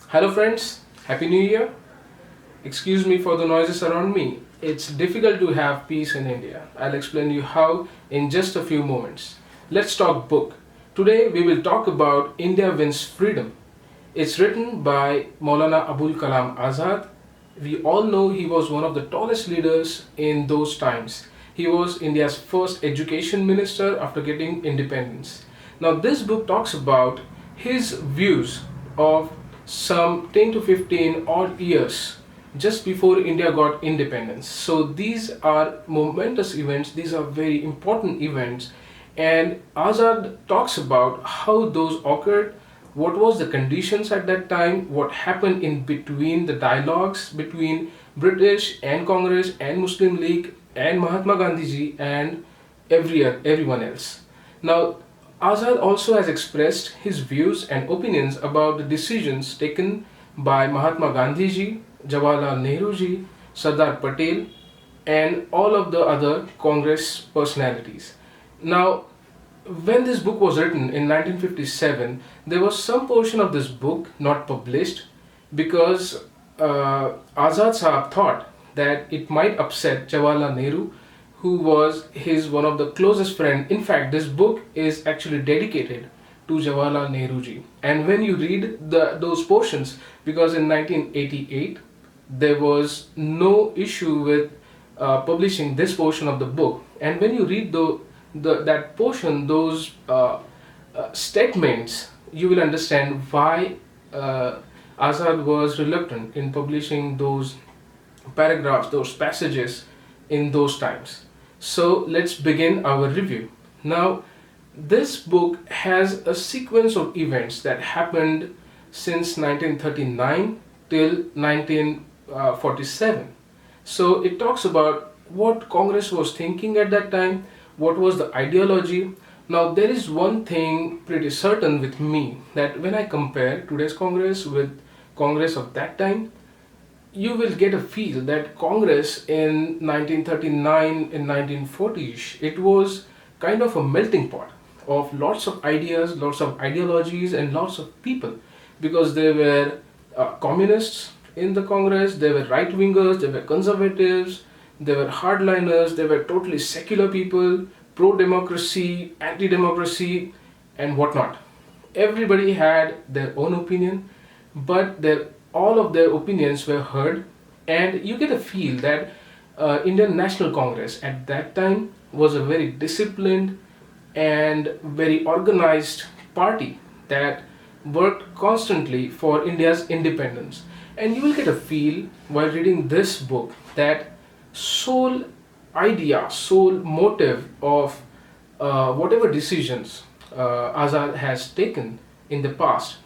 Hello friends, Happy New Year. Excuse me for the noises around me. It's difficult to have peace in India. I'll explain you how in just a few moments. Let's talk book. Today we will talk about India Wins Freedom. It's written by Maulana Abul Kalam Azad. We all know he was one of the tallest leaders in those times. He was India's first education minister after getting independence. Now, this book talks about his views of some 10 to 15 odd years just before India got independence. So, these are momentous events, these are very important events, and Azad talks about how those occurred, what was the conditions at that time, what happened in between the dialogues between British and Congress and Muslim League and Mahatma Gandhi ji and everyone else. Now, Azad also has expressed his views and opinions about the decisions taken by Mahatma Gandhi ji, Jawaharlal Nehru ji, Sardar Patel, and all of the other Congress personalities. Now, when this book was written in 1957, there was some portion of this book not published because Azad Sahab thought that it might upset Jawaharlal Nehru, who was his one of the closest friend. In fact, this book is actually dedicated to Jawaharlal Nehru ji. And when you read those portions, because in 1988 there was no issue with publishing this portion of the book, and when you read that portion, those statements, you will understand why Azad was reluctant in publishing those paragraphs, those passages in those times. So let's begin our review. Now, this book has a sequence of events that happened since 1939 till 1947. So it talks about what Congress was thinking at that time, what was the ideology. Now, there is one thing pretty certain with me, that when I compare today's Congress with Congress of that time, you will get a feel that Congress in 1939 and 1940s, it was kind of a melting pot of lots of ideas, lots of ideologies, and lots of people, because there were communists in the Congress, there were right wingers, there were conservatives, there were hardliners, there were totally secular people, pro democracy, anti democracy, and whatnot. Everybody had their own opinion, but all of their opinions were heard, and you get a feel that Indian National Congress at that time was a very disciplined and very organized party that worked constantly for India's independence. And you will get a feel while reading this book that sole idea, sole motive of whatever decisions Azad has taken in the past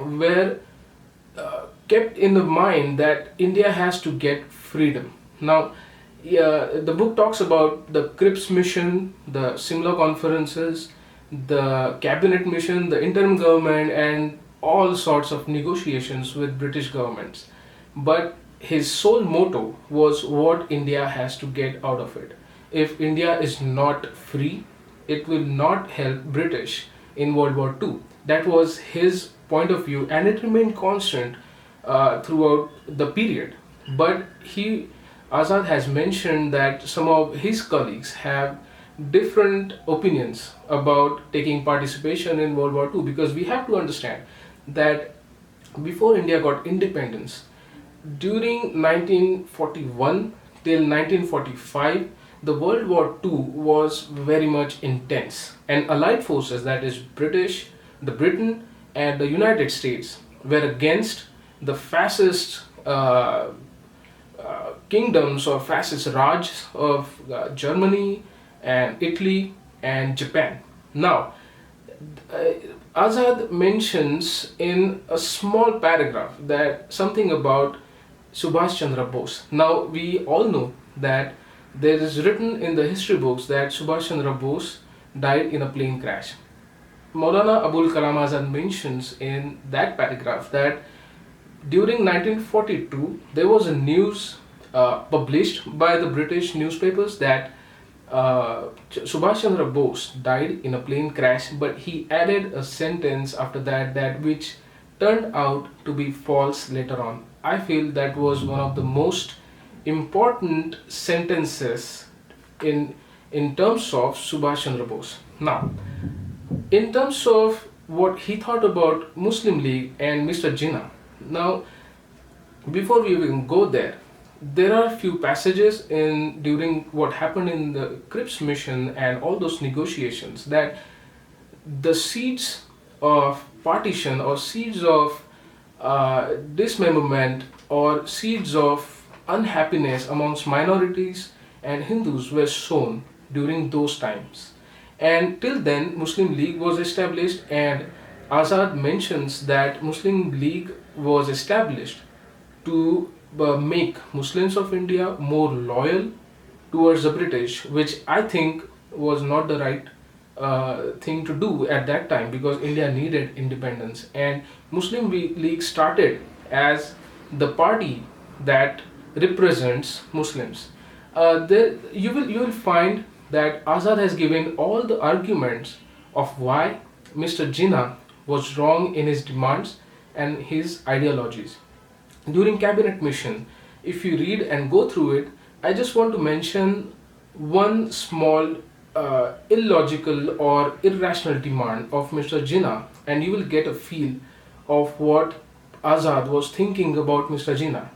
were kept in the mind that India has to get freedom. Now, the book talks about the Cripps mission, the Simla conferences, the cabinet mission, the interim government, and all sorts of negotiations with British governments. But his sole motto was what India has to get out of it. If India is not free, it will not help British in World War II. That was his point of view, and it remained constant throughout the period. But Azad has mentioned that some of his colleagues have different opinions about taking participation in World War II, because we have to understand that before India got independence, during 1941 till 1945, the World War II was very much intense, and Allied forces, that is Britain and the United States, were against the fascist kingdoms or fascist Raj of Germany and Italy and Japan. Now, Azad mentions in a small paragraph that something about Subhash Chandra Bose. Now, we all know that there is written in the history books that Subhash Chandra Bose died in a plane crash. Maulana Abul Kalam Azad mentions in that paragraph that during 1942 there was a news published by the British newspapers that Subhash Chandra Bose died in a plane crash, but he added a sentence after that which turned out to be false later on. I feel that was one of the most important sentences in terms of Subhash Chandra Bose. Now, in terms of what he thought about Muslim League and Mr. Jinnah. Now, before we even go there, there are few passages in during what happened in the Cripps mission and all those negotiations that the seeds of partition or seeds of dismemberment or seeds of unhappiness amongst minorities and Hindus were sown during those times. And till then, Muslim League was established, and Azad mentions that Muslim League was established to make Muslims of India more loyal towards the British, which I think was not the right thing to do at that time because India needed independence. And Muslim League started as the party that represents Muslims. You will find that Azad has given all the arguments of why Mr. Jinnah was wrong in his demands and his ideologies. During cabinet mission, if you read and go through it, I just want to mention one small illogical or irrational demand of Mr. Jinnah, and you will get a feel of what Azad was thinking about Mr. Jinnah.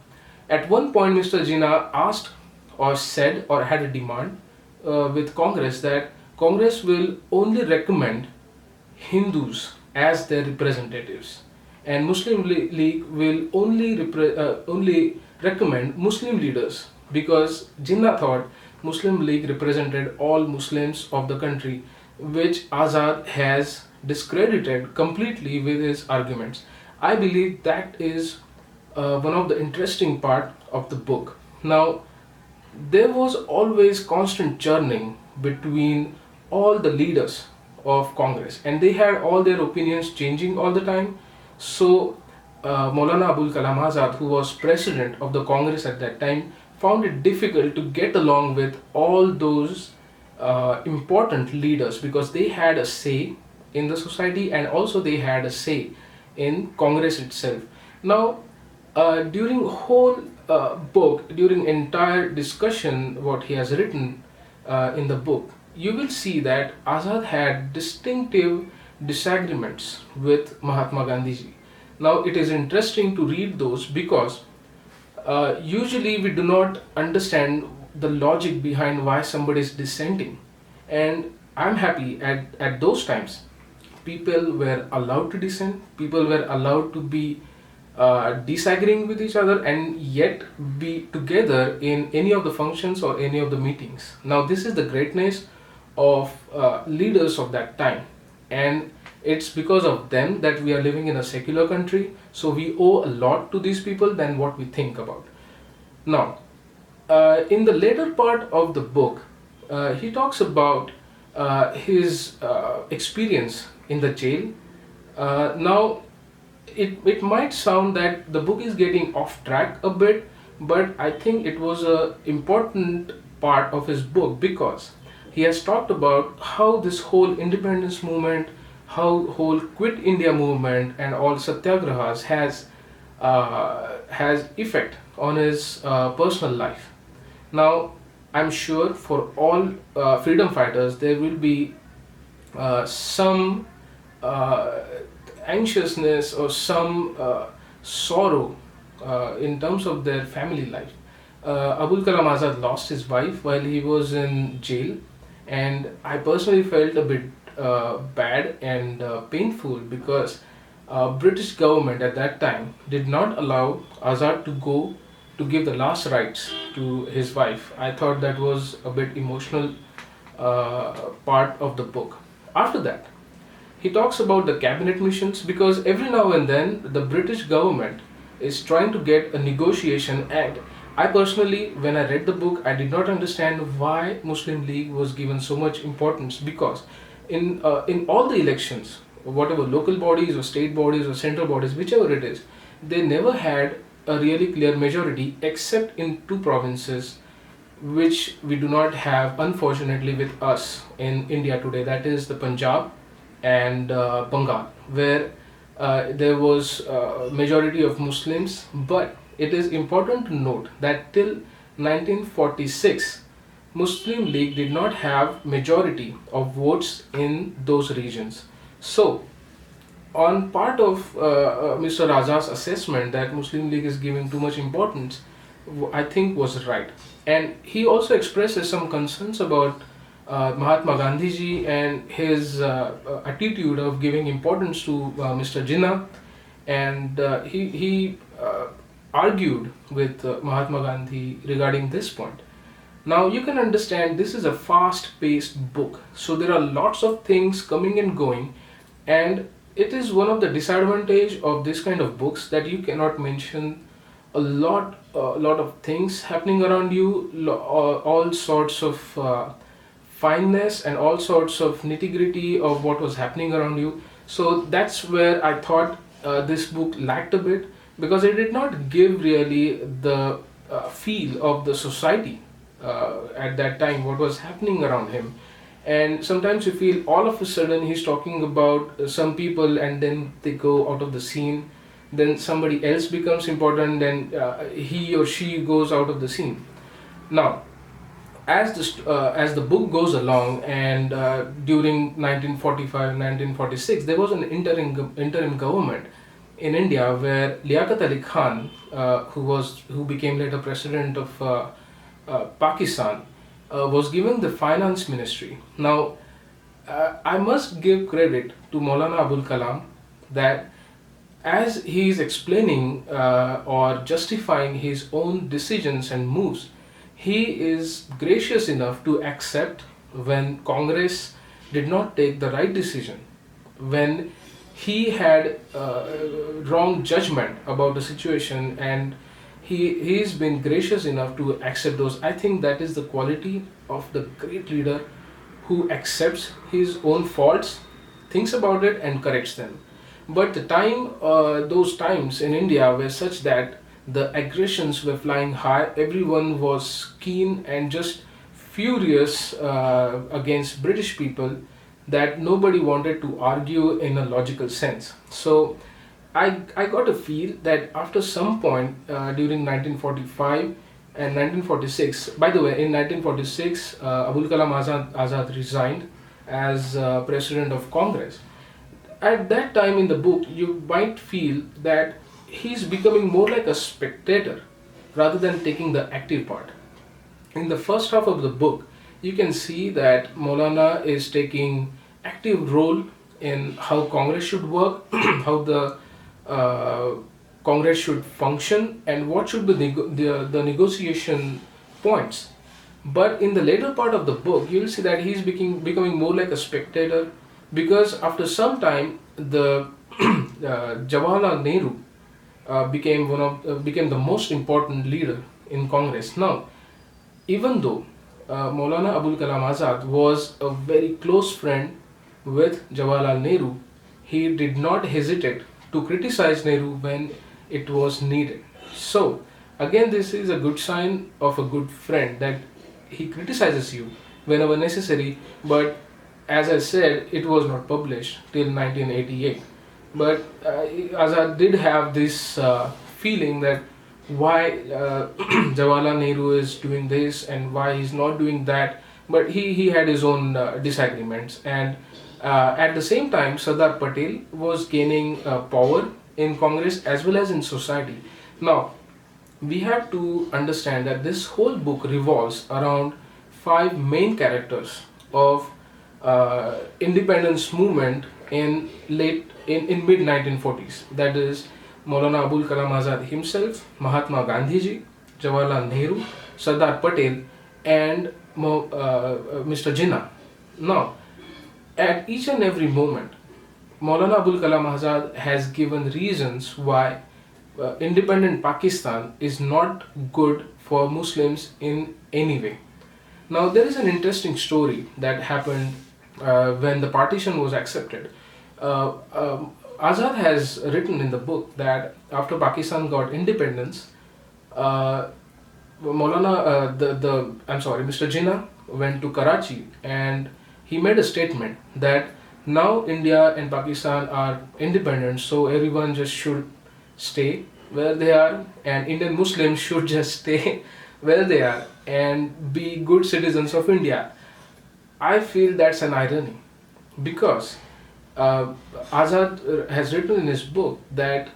At one point, Mr. Jinnah asked or said or had a demand with Congress that Congress will only recommend Hindus as their representatives, and Muslim League will only recommend Muslim leaders, because Jinnah thought Muslim League represented all Muslims of the country, which Azad has discredited completely with his arguments. I believe that is one of the interesting part of the book. Now, there was always constant churning between all the leaders of Congress, and they had all their opinions changing all the time. So, Maulana Abul Kalam Azad, who was president of the Congress at that time, found it difficult to get along with all those important leaders because they had a say in the society and also they had a say in Congress itself. Now, during whole book, during entire discussion what he has written in the book, you will see that Azad had distinctive disagreements with Mahatma Gandhi ji. Now, it is interesting to read those because usually we do not understand the logic behind why somebody is dissenting, and I'm happy at those times people were allowed to dissent, people were allowed to be disagreeing with each other and yet be together in any of the functions or any of the meetings. Now, this is the greatness of leaders of that time, and it's because of them that we are living in a secular country, so we owe a lot to these people than what we think about. Now, in the later part of the book, he talks about his experience in the jail. Now, it might sound that the book is getting off track a bit, but I think it was an important part of his book because he has talked about how this whole independence movement, how whole Quit India movement and all satyagrahas has effect on his personal life. Now, I'm sure for all freedom fighters there will be some anxiousness or some sorrow in terms of their family life. Abul Kalam Azad lost his wife while he was in jail, and I personally felt a bit bad and painful because British government at that time did not allow Azad to go to give the last rites to his wife. I thought that was a bit emotional part of the book. After that, he talks about the cabinet missions because every now and then the British government is trying to get a negotiation, and I personally, when I read the book, I did not understand why Muslim League was given so much importance because in all the elections, whatever local bodies or state bodies or central bodies, whichever it is, they never had a really clear majority except in two provinces which we do not have unfortunately with us in India today, that is the Punjab and Bengal, where there was majority of Muslims, but it is important to note that till 1946, Muslim League did not have majority of votes in those regions. So, on part of Mr. Raza's assessment that Muslim League is giving too much importance, I think was right. And he also expresses some concerns about Mahatma Gandhi ji and his attitude of giving importance to Mr. Jinnah, and he argued with Mahatma Gandhi regarding this point. Now you can understand this is a fast-paced book, so there are lots of things coming and going, and it is one of the disadvantage of this kind of books that you cannot mention a lot of things happening around you, all sorts of fineness and all sorts of nitty-gritty of what was happening around you. So that's where I thought this book lacked a bit, because it did not give really the feel of the society at that time, what was happening around him. And sometimes you feel all of a sudden he's talking about some people and then they go out of the scene, then somebody else becomes important, then he or she goes out of the scene. Now, as the book goes along, and during 1945 1946 there was an interim government in India where Liaquat Ali Khan, who became later president of Pakistan, was given the finance ministry. Now, I must give credit to Maulana Abul Kalam that as he is explaining or justifying his own decisions and moves, he is gracious enough to accept when Congress did not take the right decision, when he had wrong judgment about the situation, and he's been gracious enough to accept those. I think that is the quality of the great leader, who accepts his own faults, thinks about it and corrects them. But those times in India were such that the aggressions were flying high. Everyone was keen and just furious against British people, that nobody wanted to argue in a logical sense. So I got a feel that after some point during 1945 and 1946, by the way, in 1946, Abul Kalam Azad resigned as president of Congress. At that time in the book, you might feel that he's becoming more like a spectator rather than taking the active part. In the first half of the book, you can see that Maulana is taking active role in how Congress should work, how the Congress should function, and what should be the negotiation points. But in the later part of the book, you'll see that he's becoming more like a spectator, because after some time, the Jawaharlal Nehru became the most important leader in Congress. Now, even though Maulana Abul Kalam Azad was a very close friend with Jawaharlal Nehru, he did not hesitate to criticize Nehru when it was needed. So, again, this is a good sign of a good friend, that he criticizes you whenever necessary. But as I said, it was not published till 1988. But Azad did have this feeling that why Jawaharlal Nehru is doing this and why he's not doing that. But he had his own disagreements. And at the same time, Sardar Patel was gaining power in Congress as well as in society. Now, we have to understand that this whole book revolves around 5 main characters of independence movement in mid 1940s. That is Maulana Abul Kalam Azad himself, Mahatma Gandhi ji, Jawaharlal Nehru, Sardar Patel, and Mr. Jinnah. Now, at each and every moment, Maulana Abul Kalam Azad has given reasons why independent Pakistan is not good for Muslims in any way. Now, there is an interesting story that happened when the partition was accepted. Azad has written in the book that after Pakistan got independence, Mr. Jinnah went to Karachi and he made a statement that Now India and Pakistan are independent, so everyone just should stay where they are, and Indian Muslims should just stay where they are and be good citizens of India. I feel that's an irony because uh, Azad has written in his book that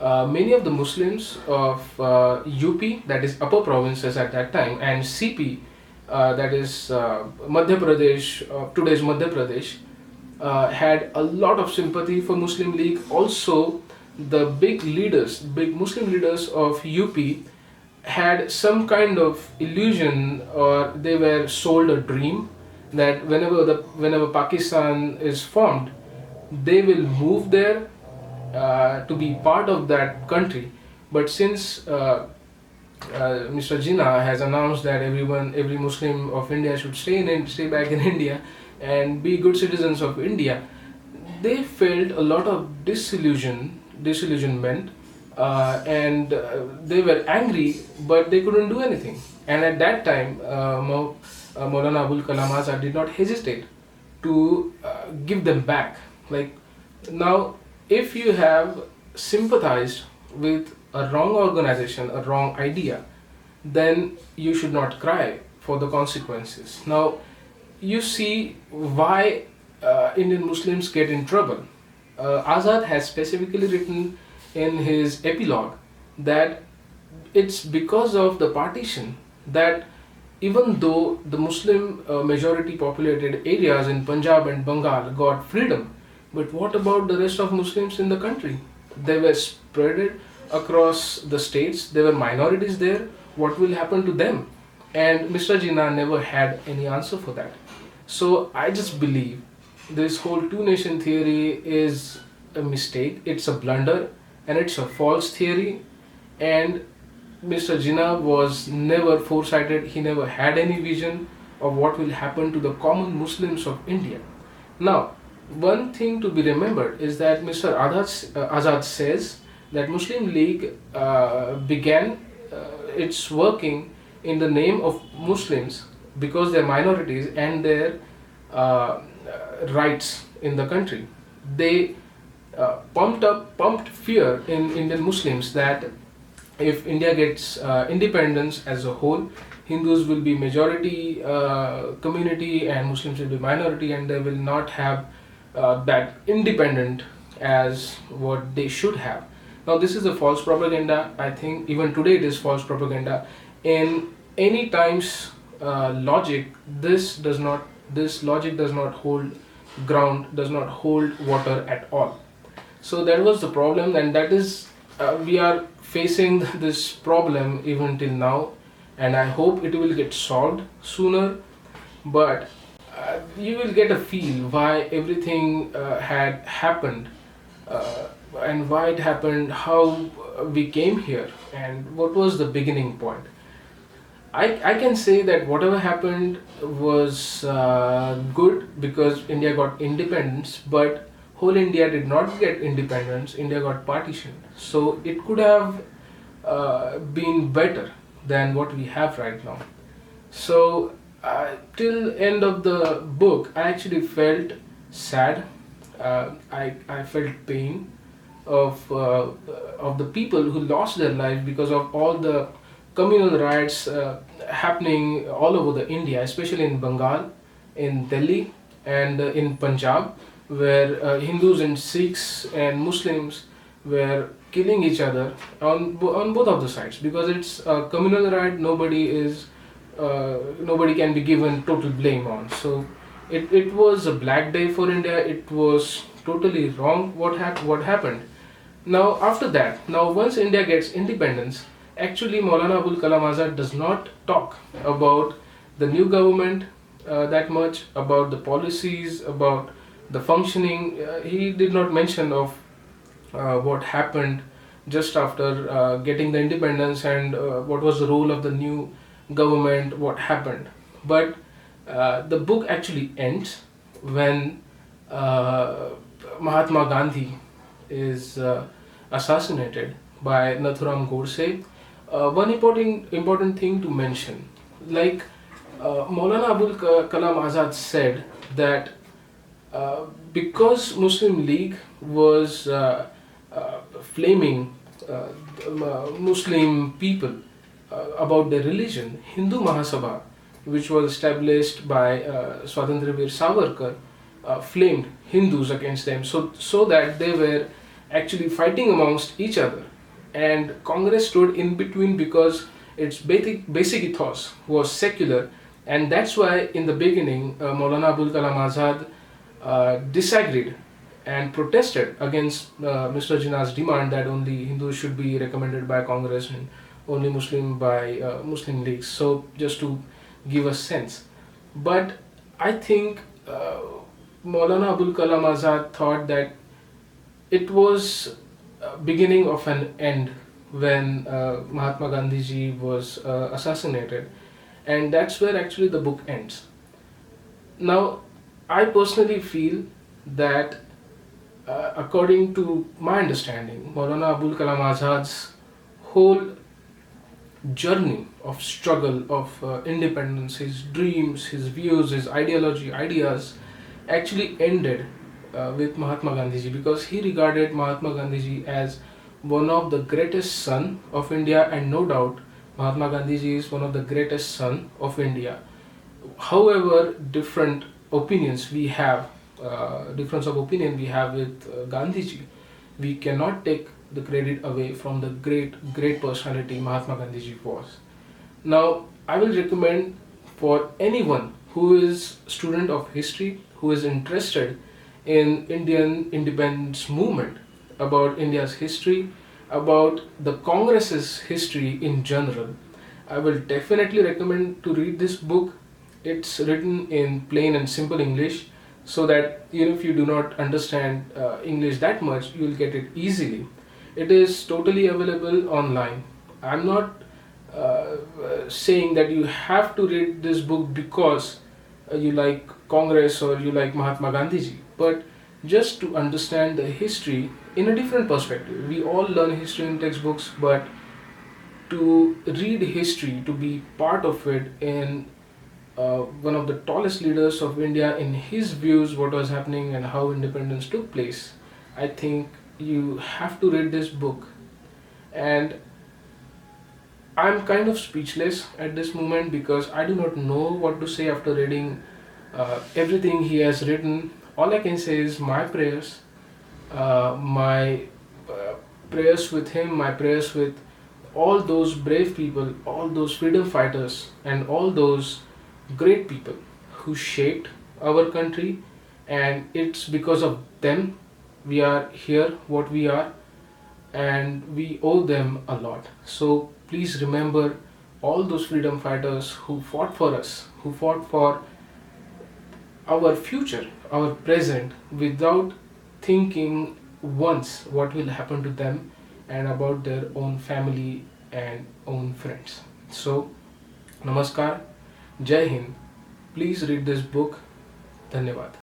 many of the Muslims of UP, that is upper provinces at that time, and CP, that is Madhya Pradesh, today's Madhya Pradesh, had a lot of sympathy for Muslim League. Also, the big Muslim leaders of UP had some kind of illusion, or they were sold a dream that whenever Pakistan is formed, they will move there to be part of that country. But since Mr. Jinnah has announced that every Muslim of India should stay back in India and be good citizens of India, they felt a lot of disillusionment, and they were angry, but they couldn't do anything. And at that time, Maulana Abul Kalam Azad did not hesitate to give them back. Like now, if you have sympathized with a wrong organization, a wrong idea, then you should not cry for the consequences. Now, you see why Indian Muslims get in trouble. Azad has specifically written in his epilogue that it's because of the partition that even though the Muslim majority populated areas in Punjab and Bengal got freedom, but what about the rest of Muslims in the country? They were spread across the states, there were minorities there. What will happen to them? And Mr. Jinnah never had any answer for that. So I just believe this whole two nation theory is a mistake, it's a blunder, and it's a false theory. And Mr. Jinnah was never foresighted, he never had any vision of what will happen to the common Muslims of India. Now, one thing to be remembered is that Mr. Azad says that Muslim League began its working in the name of Muslims because they're minorities and their rights in the country. They pumped fear in Indian Muslims that if India gets independence as a whole, Hindus will be majority community and Muslims will be minority, and they will not have that independent as what they should have. Now, this is a false propaganda. I think even today it is false propaganda. In any times logic, this logic does not hold ground, does not hold water at all. So that was the problem, and that is we are facing this problem even till now, and I hope it will get solved sooner. But you will get a feel why everything had happened, and why it happened, how we came here, and what was the beginning point. I can say that whatever happened was good because India got independence, but whole India did not get independence. India got partitioned. So it could have been better than what we have right now. So till end of the book, I actually felt sad. I felt pain of the people who lost their life because of all the communal riots happening all over the India, especially in Bengal, in Delhi, and in Punjab, where Hindus and Sikhs and Muslims were killing each other on both of the sides, because it's a communal riot. Nobody can be given total blame on. So it was a black day for India. It was totally wrong what happened. Now after that, now once India gets independence, actually Maulana Abul Kalam Azad does not talk about the new government that much, about the policies, about the functioning. He did not mention of what happened just after getting the independence, and what was the role of the new government, what happened. But the book actually ends when Mahatma Gandhi is assassinated by Nathuram Godse. One important thing to mention, Maulana Abul Kalam Azad said that because Muslim League was flaming Muslim people about their religion, Hindu Mahasabha, which was established by Swatantraveer Savarkar, flamed Hindus against them, so that they were actually fighting amongst each other. And Congress stood in between because its basic ethos was secular, and that's why in the beginning Maulana Abul Kalam Azad disagreed and protested against Mr. Jinnah's demand that only Hindus should be recommended by Congress and only Muslim by Muslim leagues. So just to give a sense, but I think Maulana Abul Kalam Azad thought that it was beginning of an end when Mahatma Gandhi ji was assassinated, and that's where actually the book ends. Now, I personally feel that, according to my understanding, Maulana Abul Kalam Azad's whole journey of struggle, of independence, his dreams, his views, his ideology, ideas, actually ended with Mahatma Gandhi ji, because he regarded Mahatma Gandhi ji as one of the greatest son of India, and no doubt Mahatma Gandhi ji is one of the greatest son of India. However, difference of opinion we have with Gandhiji, we cannot take the credit away from the great personality Mahatma Gandhiji was. Now, I will recommend for anyone who is student of history, who is interested in Indian independence movement, about India's history, about the Congress's history in general, I will definitely recommend to read this book. It's written in plain and simple English, so that even if you do not understand English that much, you will get it easily. It is totally available online. I'm not saying that you have to read this book because you like Congress or you like Mahatma Gandhi ji, but just to understand the history in a different perspective. We all learn history in textbooks, but to read history, to be part of it in one of the tallest leaders of India, in his views, what was happening and how independence took place, I think you have to read this book. And I'm kind of speechless at this moment because I do not know what to say after reading everything he has written. All I can say is my prayers, my prayers with him, my prayers with all those brave people, all those freedom fighters, and all those great people who shaped our country, and it's because of them we are here what we are, and we owe them a lot. So please remember all those freedom fighters who fought for us, who fought for our future, our present, without thinking once what will happen to them and about their own family and own friends. So, namaskar, Jai Hind. Please read this book. Dhanyavad.